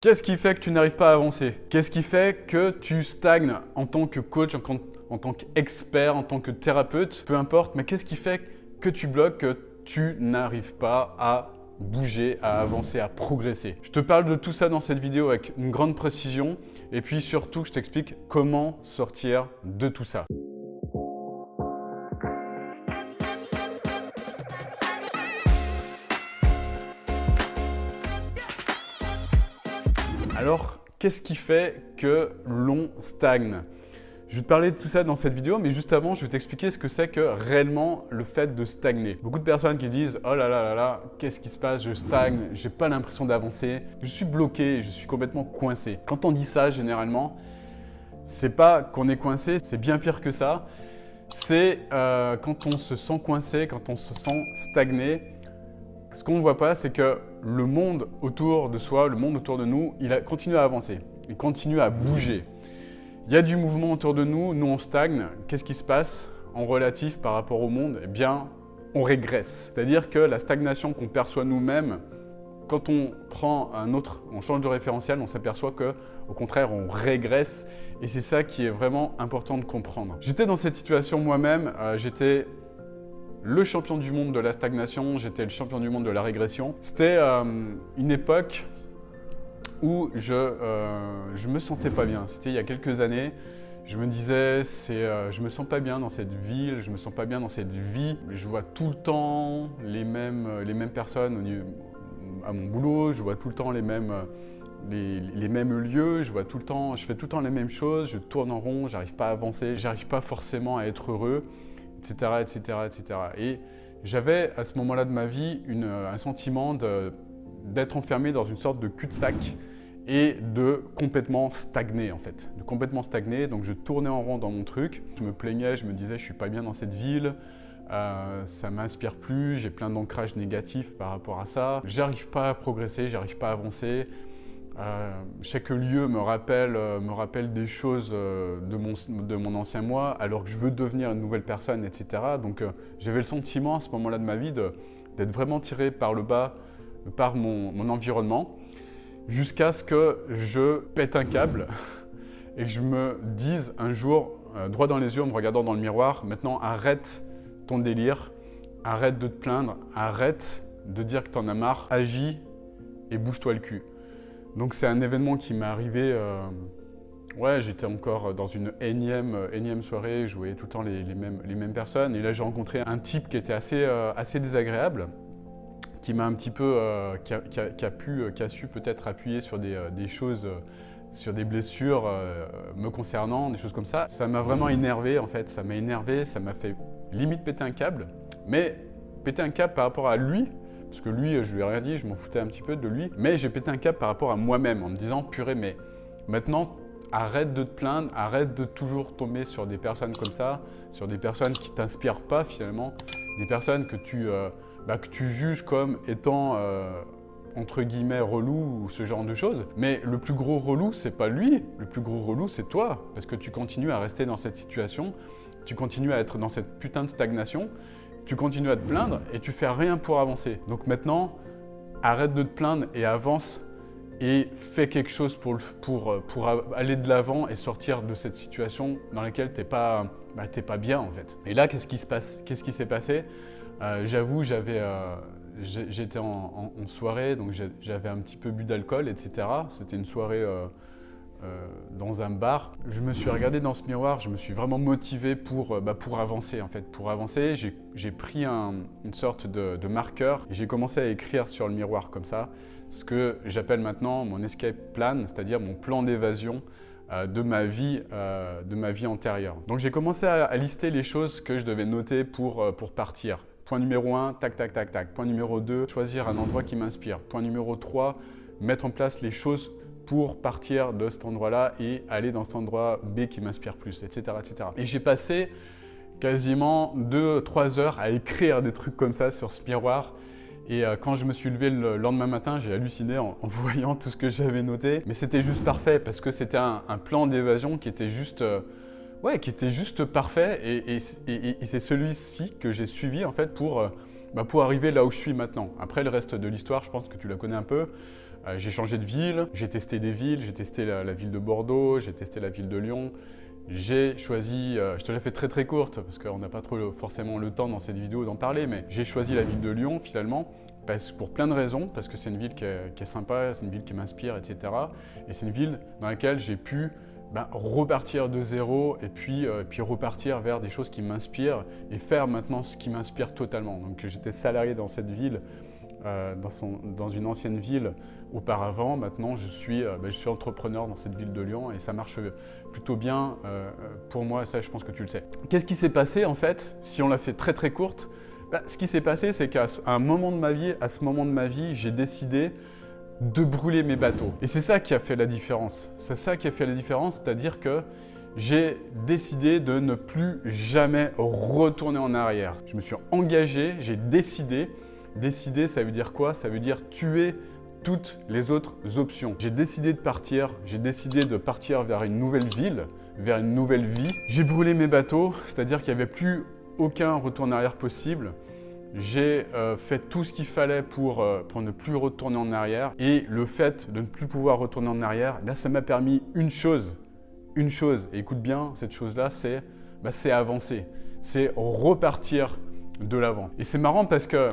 Qu'est-ce qui fait que tu n'arrives pas à avancer? Qu'est-ce qui fait que tu stagnes en tant que coach, en tant qu'expert, en tant que thérapeute? Peu importe, mais qu'est-ce qui fait que tu bloques, que tu n'arrives pas à bouger, à avancer, à progresser? Je te parle de tout ça dans cette vidéo avec une grande précision et puis surtout, je t'explique comment sortir de tout ça. Alors, qu'est-ce qui fait que l'on stagne? Je vais te parler de tout ça dans cette vidéo, mais juste avant, je vais t'expliquer ce que c'est que réellement le fait de stagner. Beaucoup de personnes qui se disent « Oh là là là là, qu'est-ce qui se passe? Je stagne, j'ai pas l'impression d'avancer, je suis bloqué, je suis complètement coincé. » Quand on dit ça, généralement, c'est pas qu'on est coincé, c'est bien pire que ça. C'est quand on se sent coincé, quand on se sent stagné. Ce qu'on ne voit pas, c'est que le monde autour de soi, le monde autour de nous, il continue à avancer, il continue à bouger. Il y a du mouvement autour de nous, nous on stagne. Qu'est-ce qui se passe en relatif par rapport au monde? Eh bien, on régresse. C'est-à-dire que la stagnation qu'on perçoit nous-mêmes, quand on prend on change de référentiel, on s'aperçoit que, au contraire, on régresse. Et c'est ça qui est vraiment important de comprendre. J'étais dans cette situation moi-même, j'étais le champion du monde de la stagnation, j'étais le champion du monde de la régression. C'était une époque où je me sentais pas bien. C'était il y a quelques années. Je me disais, je me sens pas bien dans cette ville, je me sens pas bien dans cette vie. Je vois tout le temps les mêmes personnes à mon boulot, je vois tout le temps les mêmes lieux, je fais tout le temps les mêmes choses, je tourne en rond, j'arrive pas à avancer, j'arrive pas forcément à être heureux, etc., etc., etc. Et j'avais à ce moment-là de ma vie un sentiment d'être enfermé dans une sorte de cul-de-sac et de complètement stagner en fait. De complètement stagner, donc je tournais en rond dans mon truc. Je me plaignais, je me disais je suis pas bien dans cette ville, ça m'inspire plus, j'ai plein d'ancrage négatif par rapport à ça. J'arrive pas à progresser, j'arrive pas à avancer. Chaque lieu me rappelle des choses de mon ancien moi, alors que je veux devenir une nouvelle personne, etc. Donc j'avais le sentiment à ce moment-là de ma vie d'être vraiment tiré par le bas par mon environnement, jusqu'à ce que je pète un câble et que je me dise un jour, droit dans les yeux en me regardant dans le miroir, maintenant arrête ton délire, arrête de te plaindre, arrête de dire que t'en as marre, agis et bouge-toi le cul. Donc c'est un événement qui m'est arrivé, j'étais encore dans une énième soirée, je voyais tout le temps les mêmes personnes. Et là j'ai rencontré un type qui était assez désagréable, qui m'a un petit peu, qui a su peut-être appuyer sur des choses, sur des blessures me concernant, des choses comme ça. Ça m'a vraiment énervé en fait, ça m'a fait limite péter un câble, mais péter un câble par rapport à lui. Parce que lui, je lui ai rien dit, je m'en foutais un petit peu de lui. Mais j'ai pété un câble par rapport à moi-même en me disant, purée, mais maintenant, arrête de te plaindre, arrête de toujours tomber sur des personnes comme ça, sur des personnes qui ne t'inspirent pas finalement, des personnes que tu juges comme étant, entre guillemets, relou ou ce genre de choses. Mais le plus gros relou, c'est pas lui, le plus gros relou, c'est toi. Parce que tu continues à rester dans cette situation, tu continues à être dans cette putain de stagnation, tu continues à te plaindre et tu fais rien pour avancer. Donc maintenant, arrête de te plaindre et avance et fais quelque chose pour aller de l'avant et sortir de cette situation dans laquelle t'es pas bien en fait. Et là, qu'est-ce qui se passe? Qu'est-ce qui s'est passé? J'avoue, j'étais en soirée, donc j'avais un petit peu bu d'alcool, etc. C'était une soirée dans un bar. Je me suis regardé dans ce miroir, je me suis vraiment motivé pour avancer en fait. Pour avancer, j'ai pris une sorte de marqueur et j'ai commencé à écrire sur le miroir comme ça, ce que j'appelle maintenant mon escape plan, c'est-à-dire mon plan d'évasion de ma vie antérieure. Donc j'ai commencé à lister les choses que je devais noter pour partir. Point numéro 1, tac, tac, tac, tac. Point numéro 2, choisir un endroit qui m'inspire. Point numéro 3, mettre en place les choses pour partir de cet endroit-là et aller dans cet endroit B qui m'inspire plus, etc., etc. Et j'ai passé quasiment 2-3 heures à écrire des trucs comme ça sur ce miroir. Et quand je me suis levé le lendemain matin, j'ai halluciné en voyant tout ce que j'avais noté. Mais c'était juste parfait parce que c'était un plan d'évasion qui était juste parfait. Et c'est celui-ci que j'ai suivi en fait pour arriver là où je suis maintenant. Après, le reste de l'histoire, je pense que tu la connais un peu. J'ai changé de ville, j'ai testé des villes, j'ai testé la ville de Bordeaux, j'ai testé la ville de Lyon. J'ai choisi, je te l'ai fait très courte parce qu'on n'a pas trop forcément le temps dans cette vidéo d'en parler, mais j'ai choisi la ville de Lyon finalement pour plein de raisons, parce que c'est une ville qui est sympa, c'est une ville qui m'inspire, etc. Et c'est une ville dans laquelle j'ai pu repartir de zéro et puis repartir vers des choses qui m'inspirent et faire maintenant ce qui m'inspire totalement. Donc j'étais salarié dans cette ville, dans une ancienne ville auparavant. Maintenant je suis entrepreneur dans cette ville de Lyon et ça marche plutôt bien pour moi, ça je pense que tu le sais. Qu'est-ce qui s'est passé en fait, si on l'a fait très courte? Ce qui s'est passé, c'est qu'à un moment de ma vie, j'ai décidé de brûler mes bateaux. Et c'est ça qui a fait la différence. C'est ça qui a fait la différence, c'est-à-dire que j'ai décidé de ne plus jamais retourner en arrière. Je me suis engagé, j'ai décidé. Décider, ça veut dire quoi? Ça veut dire tuer toutes les autres options. J'ai décidé de partir vers une nouvelle ville, vers une nouvelle vie. J'ai brûlé mes bateaux, c'est-à-dire qu'il n'y avait plus aucun retour en arrière possible. J'ai fait tout ce qu'il fallait pour ne plus retourner en arrière. Et le fait de ne plus pouvoir retourner en arrière, ça m'a permis une chose. Et écoute bien, cette chose-là, c'est avancer. C'est repartir de l'avant. Et c'est marrant parce que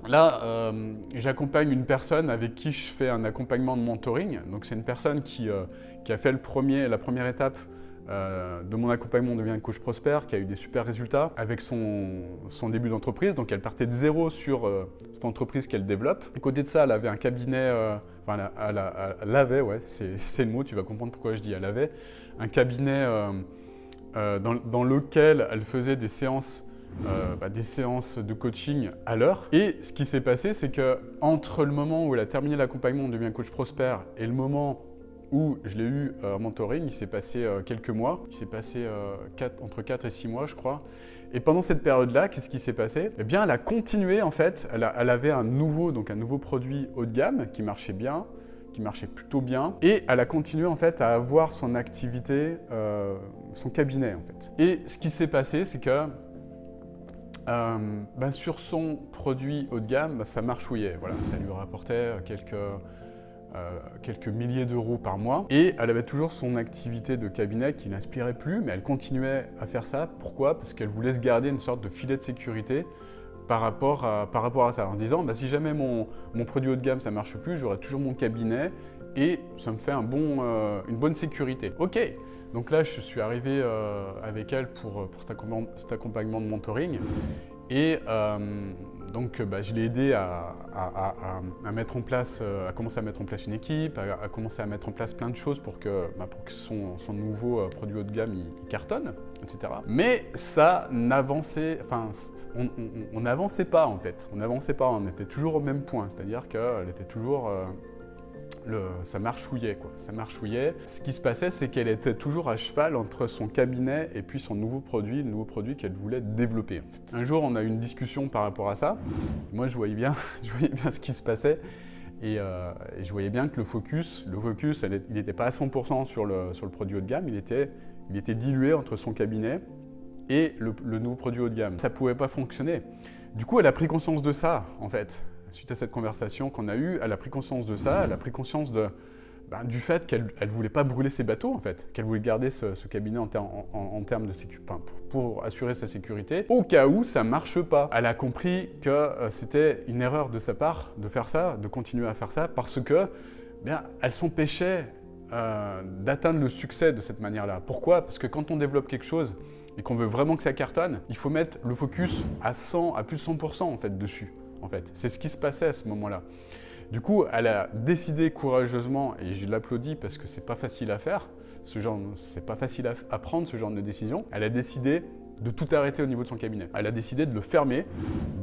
là, j'accompagne une personne avec qui je fais un accompagnement de mentoring. Donc c'est une personne qui a fait la première étape de mon accompagnement Deviens coach prospère, qui a eu des super résultats avec son début d'entreprise. Donc elle partait de zéro sur cette entreprise qu'elle développe. À côté de ça, elle avait un cabinet, elle avait, ouais, c'est le mot, tu vas comprendre pourquoi je dis elle avait, un cabinet dans lequel elle faisait des séances de coaching à l'heure. Et ce qui s'est passé, c'est que entre le moment où elle a terminé l'accompagnement Deviens coach prospère et le moment où je l'ai eu en mentoring, il s'est passé quelques mois. Il s'est passé entre 4 et 6 mois, je crois. Et pendant cette période-là, qu'est-ce qui s'est passé? Eh bien, elle a continué, en fait. Elle avait un nouveau produit haut de gamme qui marchait bien, qui marchait plutôt bien. Et elle a continué, en fait, à avoir son activité, son cabinet, en fait. Et ce qui s'est passé, c'est que sur son produit haut de gamme, ça marchouillait. Voilà, ça lui rapportait quelques milliers d'euros par mois. Et elle avait toujours son activité de cabinet qui n'inspirait plus, mais elle continuait à faire ça. Pourquoi? Parce qu'elle voulait se garder une sorte de filet de sécurité par rapport à ça, en se disant si jamais mon produit haut de gamme ça marche plus, j'aurai toujours mon cabinet et ça me fait une bonne sécurité. Ok, donc là je suis arrivé avec elle pour cet accompagnement de mentoring. Et donc je l'ai aidé à commencer à mettre en place une équipe, à commencer à mettre en place plein de choses pour que son nouveau produit haut de gamme il cartonne, etc. Mais ça n'avançait, on n'avançait pas en fait. On n'avançait pas, on était toujours au même point, c'est-à-dire qu'elle était toujours ça marchouillait quoi, ça marchouillait. Ce qui se passait, c'est qu'elle était toujours à cheval entre son cabinet et puis son nouveau produit, le nouveau produit qu'elle voulait développer. Un jour, on a eu une discussion par rapport à ça. Moi, je voyais bien ce qui se passait et je voyais bien que le focus, il n'était pas à 100% sur le produit haut de gamme, il était dilué entre son cabinet et le nouveau produit haut de gamme. Ça ne pouvait pas fonctionner. Du coup, elle a pris conscience de ça, en fait. Suite à cette conversation qu'on a eue, elle a pris conscience de ça, elle a pris conscience du fait qu'elle ne voulait pas brûler ses bateaux, en fait, qu'elle voulait garder ce cabinet en termes de sécurité, pour assurer sa sécurité, au cas où ça ne marche pas. Elle a compris que c'était une erreur de sa part de faire ça, de continuer à faire ça, parce que elle s'empêchait d'atteindre le succès de cette manière-là. Pourquoi? Parce que quand on développe quelque chose et qu'on veut vraiment que ça cartonne, il faut mettre le focus à plus de 100% en fait, dessus. En fait, c'est ce qui se passait à ce moment-là. Du coup, elle a décidé courageusement, et je l'applaudis parce que c'est pas facile à faire, c'est pas facile à prendre ce genre de décision. Elle a décidé de tout arrêter au niveau de son cabinet. Elle a décidé de le fermer,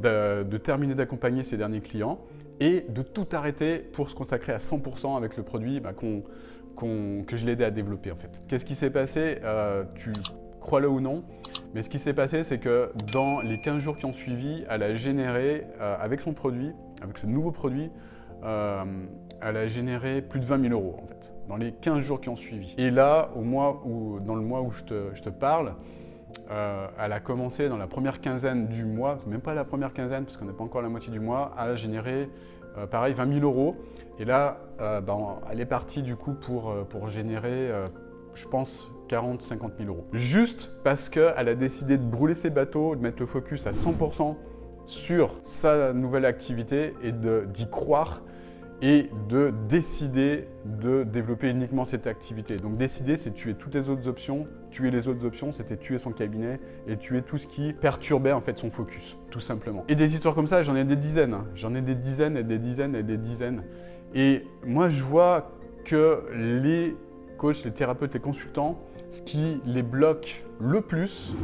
de terminer d'accompagner ses derniers clients et de tout arrêter pour se consacrer à 100% avec le produit que je l'ai aidé à développer en fait. Qu'est-ce qui s'est passé? Tu crois-le ou non, mais ce qui s'est passé, c'est que dans les 15 jours qui ont suivi, elle a généré, avec son produit, avec ce nouveau produit, elle a généré plus de 20 000 euros en fait, dans les 15 jours qui ont suivi. Et là, dans le mois où je te parle, elle a commencé dans la première quinzaine du mois, même pas la première quinzaine parce qu'on n'est pas encore à la moitié du mois, à générer pareil, 20 000 euros. Et là, elle est partie du coup pour générer, je pense, 40-50 000 euros. Juste parce qu'elle a décidé de brûler ses bateaux, de mettre le focus à 100% sur sa nouvelle activité et d'y croire et de décider de développer uniquement cette activité. Donc décider, c'est tuer toutes les autres options. Tuer les autres options, c'était tuer son cabinet et tuer tout ce qui perturbait en fait son focus, tout simplement. Et des histoires comme ça, j'en ai des dizaines. J'en ai des dizaines et des dizaines et des dizaines. Et moi, je vois que les coachs, les thérapeutes, les consultants, ce qui les bloque le plus,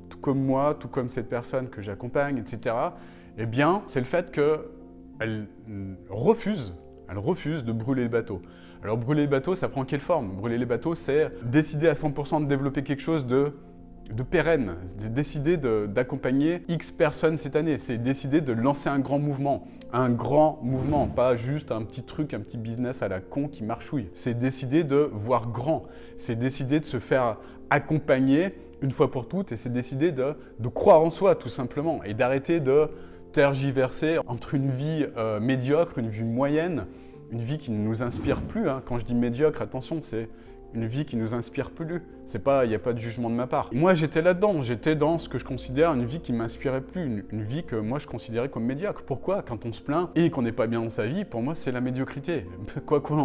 tout comme moi, tout comme cette personne que j'accompagne, etc., eh bien, c'est le fait qu'elle refuse de brûler le bateau. Alors brûler le bateau, ça prend quelle forme? Brûler les bateaux, c'est décider à 100% de développer quelque chose de pérenne, c'est décider d'accompagner X personnes cette année, c'est décider de lancer un grand mouvement, pas juste un petit truc, un petit business à la con qui marchouille. C'est décider de voir grand, c'est décider de se faire accompagner une fois pour toutes et c'est décider de croire en soi tout simplement et d'arrêter de tergiverser entre une vie médiocre, une vie moyenne, une vie qui ne nous inspire plus. Hein. Quand je dis médiocre, attention, c'est une vie qui ne nous inspire plus. Il n'y a pas de jugement de ma part. Moi, j'étais là-dedans. J'étais dans ce que je considère une vie qui ne m'inspirait plus, une vie que moi, je considérais comme médiocre. Pourquoi? Quand on se plaint et qu'on n'est pas bien dans sa vie, pour moi, c'est la médiocrité. Quoi qu'on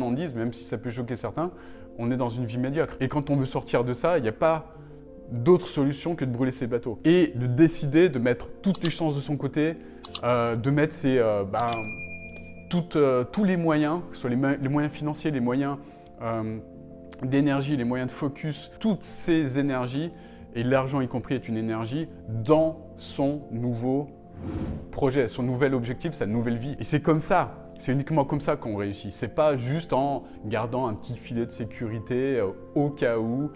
en dise, même si ça peut choquer certains, on est dans une vie médiocre. Et quand on veut sortir de ça, il n'y a pas d'autre solution que de brûler ses bateaux. Et de décider de mettre toutes les chances de son côté, de mettre tous les moyens, que ce soit les moyens financiers, les moyens d'énergie, les moyens de focus, toutes ces énergies, et l'argent y compris est une énergie, dans son nouveau projet, son nouvel objectif, sa nouvelle vie. Et c'est comme ça, c'est uniquement comme ça qu'on réussit. C'est pas juste en gardant un petit filet de sécurité au cas où.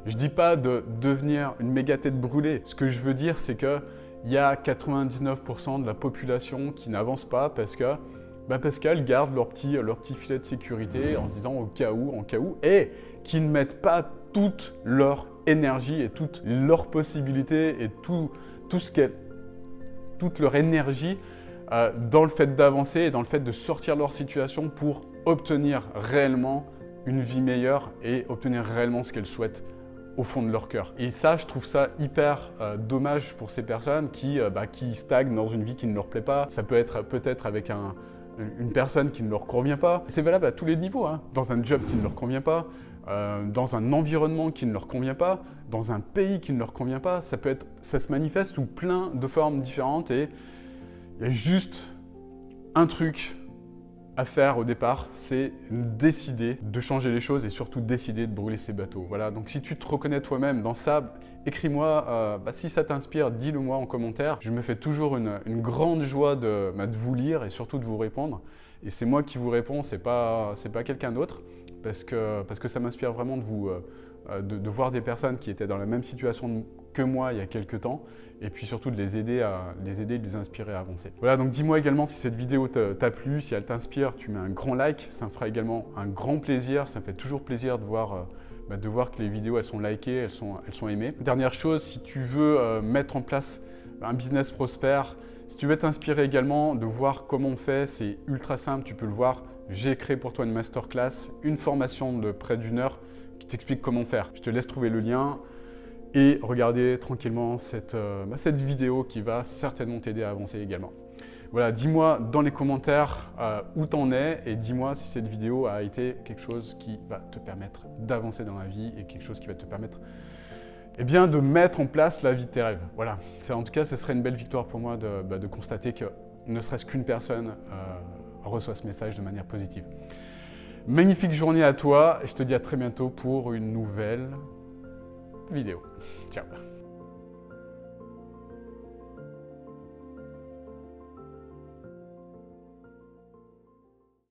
Je dis pas de devenir une méga tête brûlée. Ce que je veux dire, c'est qu'il y a 99% de la population qui n'avance pas parce qu'elles gardent leur petit filet de sécurité en se disant en cas où, et qui ne mettent pas toute leur énergie et toutes leurs possibilités et toute leur énergie dans le fait d'avancer et dans le fait de sortir de leur situation pour obtenir réellement une vie meilleure et obtenir réellement ce qu'elles souhaitent au fond de leur cœur. Et ça, je trouve ça hyper dommage pour ces personnes qui stagnent dans une vie qui ne leur plaît pas. Ça peut être peut-être avec une personne qui ne leur convient pas. C'est valable à tous les niveaux, hein. Dans un job qui ne leur convient pas, dans un environnement qui ne leur convient pas, dans un pays qui ne leur convient pas. Ça se manifeste sous plein de formes différentes et il y a juste un truc à faire au départ, c'est décider de changer les choses et surtout décider de brûler ses bateaux. Voilà, donc si tu te reconnais toi-même dans ça, écris-moi, si ça t'inspire, dis-le moi en commentaire. Je me fais toujours une grande joie de vous lire et surtout de vous répondre. Et c'est moi qui vous réponds, c'est pas quelqu'un d'autre, parce que ça m'inspire vraiment de voir des personnes qui étaient dans la même situation que moi il y a quelques temps, et puis surtout de les aider, de les inspirer à avancer. Voilà, donc dis-moi également si cette vidéo t'a plu, si elle t'inspire, tu mets un grand like, ça me fera également un grand plaisir, ça me fait toujours plaisir de voir que les vidéos elles sont likées, elles sont aimées. Dernière chose, si tu veux mettre en place un business prospère, si tu veux t'inspirer également de voir comment on fait, c'est ultra simple, tu peux le voir. J'ai créé pour toi une masterclass, une formation de près d'1 heure qui t'explique comment faire. Je te laisse trouver le lien et regarder tranquillement cette vidéo qui va certainement t'aider à avancer également. Voilà, dis-moi dans les commentaires où t'en es et dis-moi si cette vidéo a été quelque chose qui va te permettre d'avancer dans la vie et quelque chose qui va te permettre de mettre en place la vie de tes rêves. Voilà, en tout cas, ce serait une belle victoire pour moi de constater que ne serait-ce qu'une personne reçoit ce message de manière positive. Magnifique journée à toi et je te dis à très bientôt pour une nouvelle vidéo. Ciao.